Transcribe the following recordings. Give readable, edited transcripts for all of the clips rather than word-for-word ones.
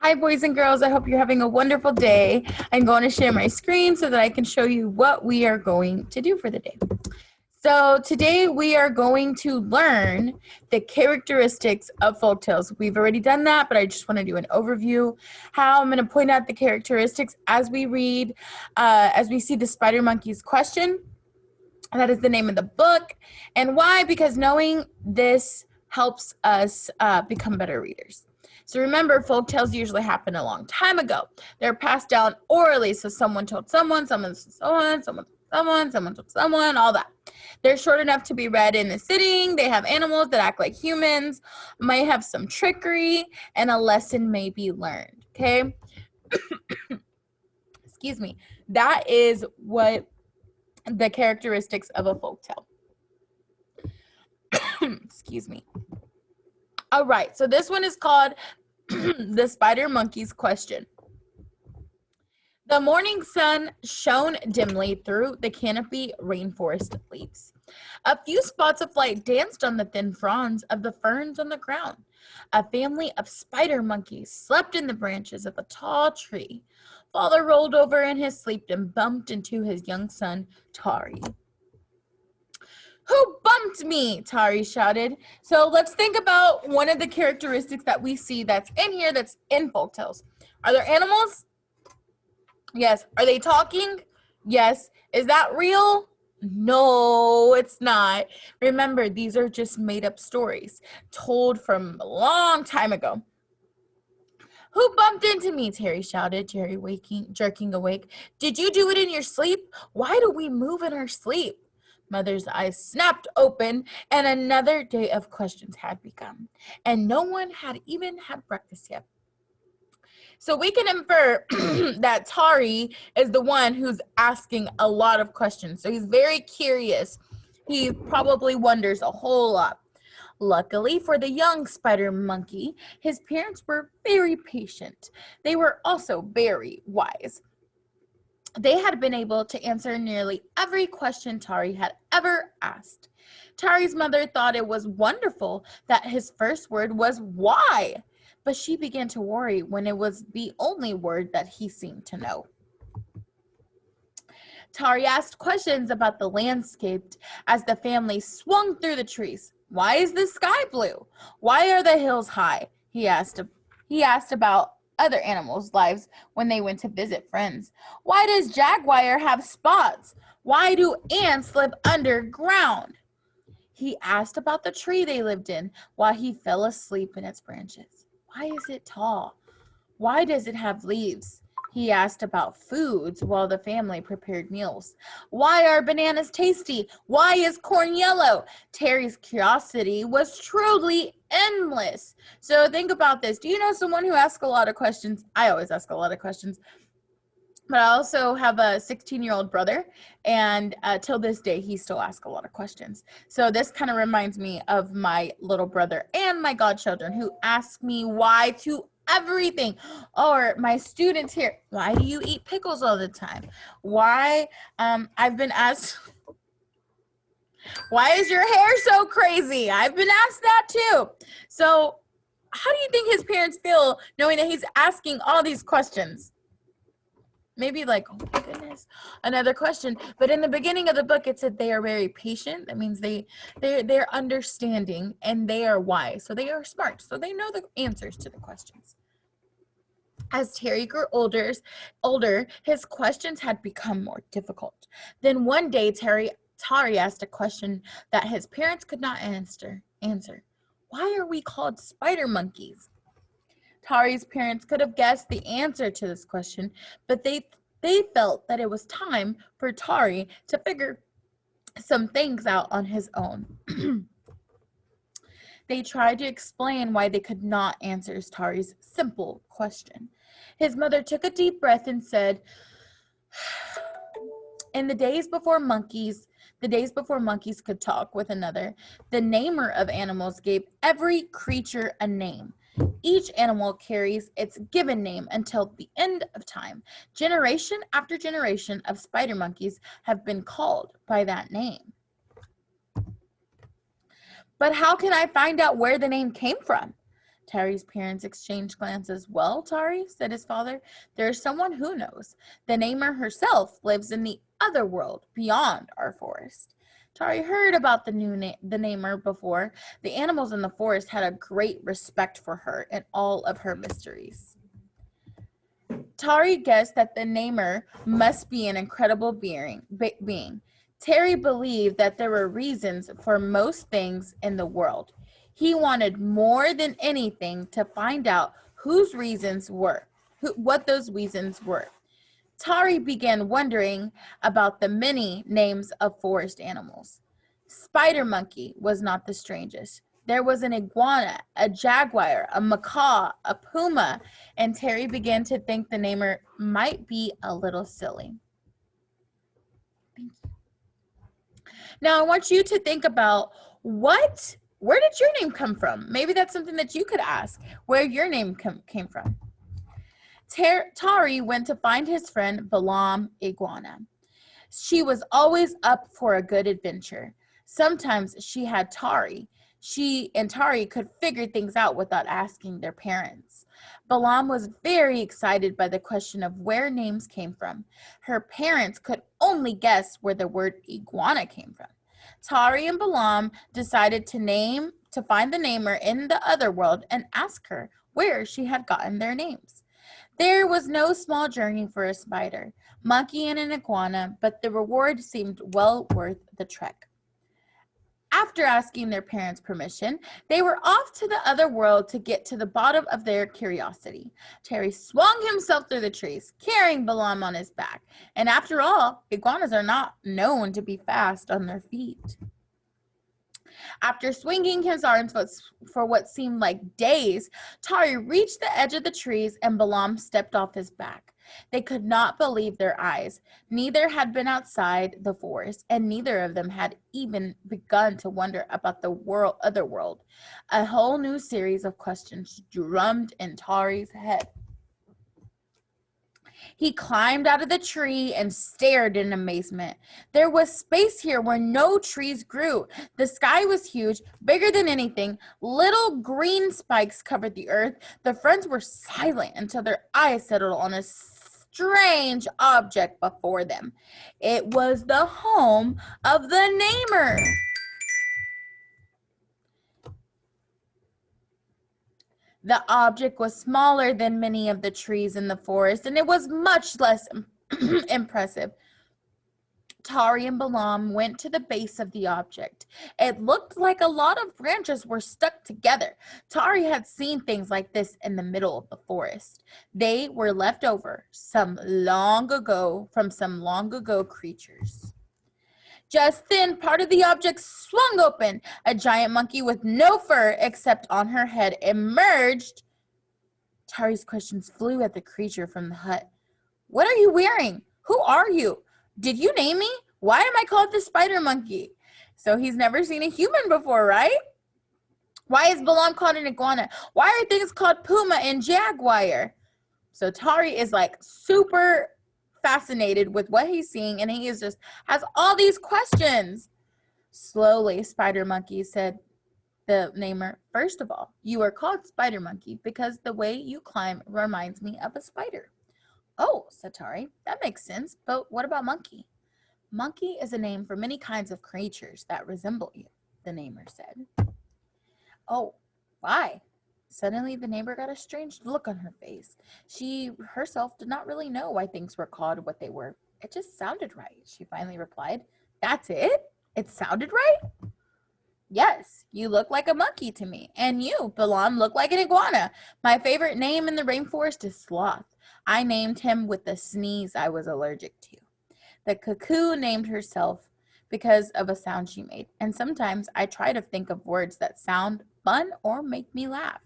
Hi, boys and girls. I hope you're having a wonderful day. I'm going to share my screen so that I can show you what we are going to do for the day. So today we are going to learn the characteristics of folktales. We've already done that, but I just want to do an overview. How I'm going to point out the characteristics as we read, as we see the Spider Monkey's question. That is the name of the book. And why? Because knowing this helps us become better readers. So remember, folktales usually happen a long time ago. They're passed down orally. So someone told someone, someone told someone, someone told someone, someone told someone, all that. They're short enough to be read in a sitting. They have animals that act like humans, might have some trickery, and a lesson may be learned. Okay? Excuse me. That is what the characteristics of a folktale. Excuse me. All right, so this one is called The Spider Monkey's Question. The morning sun shone dimly through the canopy rainforest leaves. A few spots of light danced on the thin fronds of the ferns on the ground. A family of spider monkeys slept in the branches of a tall tree. Father rolled over in his sleep and bumped into his young son, Tari. Who bumped me? Tari shouted. So let's think about one of the characteristics that we see that's in here, that's in folktales. Are there animals? Yes. Are they talking? Yes. Is that real? No, it's not. Remember, these are just made up stories told from a long time ago. Who bumped into me? Terry shouted, jerking awake. Did you do it in your sleep? Why do we move in our sleep? Mother's eyes snapped open, and another day of questions had begun, and no one had even had breakfast yet. So we can infer that Tari is the one who's asking a lot of questions. So he's very curious. He probably wonders a whole lot. Luckily for the young spider monkey, his parents were very patient. They were also very wise. They had been able to answer nearly every question Tari had ever asked. Tari's mother thought it was wonderful that his first word was why, but she began to worry when it was the only word that he seemed to know. Tari asked questions about the landscape as the family swung through the trees. Why is the sky blue? Why are the hills high? He asked about other animals' lives when they went to visit friends. Why does jaguar have spots? Why do ants live underground? He asked about the tree they lived in while he fell asleep in its branches. Why is it tall? Why does it have leaves? He asked about foods while the family prepared meals. Why are bananas tasty? Why is corn yellow? Terry's curiosity was truly endless. So think about this. Do you know someone who asks a lot of questions? I always ask a lot of questions. But I also have a 16-year-old brother, and till this day, he still asks a lot of questions. So this kind of reminds me of my little brother and my godchildren who ask me why to everything. Or my students here, why do you eat pickles all the time? Why, I've been asked, why is your hair so crazy? I've been asked that too. So how do you think his parents feel knowing that he's asking all these questions? Maybe like, oh my goodness, another question. But in the beginning of the book, it said they are very patient. That means they're understanding and they are wise. So they are smart. So they know the answers to the questions. As Terry grew older, his questions had become more difficult. Then one day, Tari asked a question that his parents could not answer. Why are we called spider monkeys? Tari's parents could have guessed the answer to this question, but they felt that it was time for Tari to figure some things out on his own. They tried to explain why they could not answer Tari's simple question. His mother took a deep breath and said, in the days before monkeys could talk with another, the namer of animals gave every creature a name. Each animal carries its given name until the end of time. Generation after generation of spider monkeys have been called by that name. But how can I find out where the name came from? Tari's parents exchanged glances. Well, Tari, said his father, there is someone who knows. The Namer herself lives in the other world, beyond our forest. Tari heard about the Namer before. The animals in the forest had a great respect for her and all of her mysteries. Tari guessed that the Namer must be an incredible being. Tari believed that there were reasons for most things in the world. He wanted more than anything to find out what those reasons were. Tari began wondering about the many names of forest animals. Spider monkey was not the strangest. There was an iguana, a jaguar, a macaw, a puma, and Tari began to think the Namer might be a little silly. Thank you. Now, I want you to think about where did your name come from? Maybe that's something that you could ask, where your name came from. Tari went to find his friend Balaam Iguana. She was always up for a good adventure. Sometimes she had Tari. She and Tari could figure things out without asking their parents. Balaam was very excited by the question of where names came from. Her parents could only guess where the word iguana came from. Tari and Balaam decided to find the Namer in the other world and ask her where she had gotten their names. There was no small journey for a spider, monkey, and an iguana, but the reward seemed well worth the trek. After asking their parents' permission, they were off to the other world to get to the bottom of their curiosity. Tari swung himself through the trees, carrying Balaam on his back. And after all, iguanas are not known to be fast on their feet. After swinging his arms for what seemed like days, Tari reached the edge of the trees and Balaam stepped off his back. They could not believe their eyes. Neither had been outside the forest, and neither of them had even begun to wonder about the other world. A whole new series of questions drummed in Tari's head. He climbed out of the tree and stared in amazement. There was space here where no trees grew. The sky was huge, bigger than anything. Little green spikes covered the earth. The friends were silent until their eyes settled on a strange object before them. It was the home of the Namer. The object was smaller than many of the trees in the forest, and it was much less impressive. Tari and Balaam went to the base of the object. It looked like a lot of branches were stuck together. Tari had seen things like this in the middle of the forest. They were left over from some long ago creatures. Just then, part of the object swung open. A giant monkey with no fur except on her head emerged. Tari's questions flew at the creature from the hut. What are you wearing? Who are you? Did you name me? Why am I called the spider monkey? So he's never seen a human before, right? Why is Balaam called an iguana? Why are things called puma and jaguar? So Tari is like super fascinated with what he's seeing, and he is just has all these questions. Slowly, Spider Monkey said the Namer, first of all, you are called Spider Monkey because the way you climb reminds me of a spider. Oh, said Tari, that makes sense, but what about monkey? Monkey is a name for many kinds of creatures that resemble you, the Namer said. Oh, why? Suddenly, the neighbor got a strange look on her face. She herself did not really know why things were called what they were. It just sounded right, she finally replied. That's it? It sounded right? Yes, you look like a monkey to me. And you, Balaam, look like an iguana. My favorite name in the rainforest is Sloth. I named him with the sneeze I was allergic to. The cuckoo named herself because of a sound she made. And sometimes I try to think of words that sound fun or make me laugh.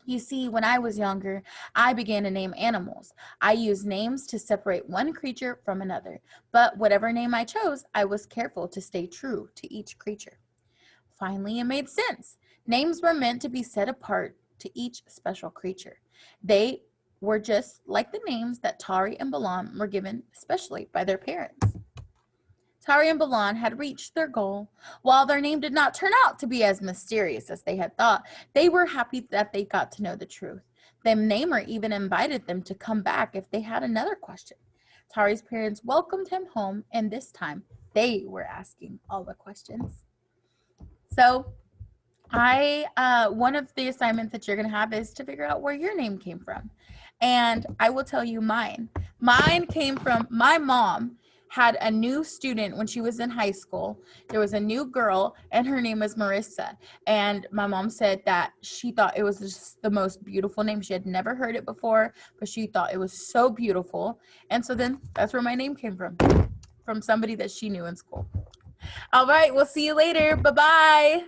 You see, when I was younger, I began to name animals. I used names to separate one creature from another, but whatever name I chose, I was careful to stay true to each creature. Finally, it made sense. Names were meant to be set apart to each special creature. They were just like the names that Tari and Balaam were given, especially by their parents. Tari and Balan had reached their goal. While their name did not turn out to be as mysterious as they had thought, they were happy that they got to know the truth. The namer even invited them to come back if they had another question. Tari's parents welcomed him home, and this time they were asking all the questions. So one of the assignments that you're going to have is to figure out where your name came from. And I will tell you mine. Mine came from my mom had a new student when she was in high school. There was a new girl, and her name was Marissa. And my mom said that she thought it was just the most beautiful name. She had never heard it before, but she thought it was so beautiful. And so then that's where my name came from somebody that she knew in school. All right, we'll see you later. Bye-bye.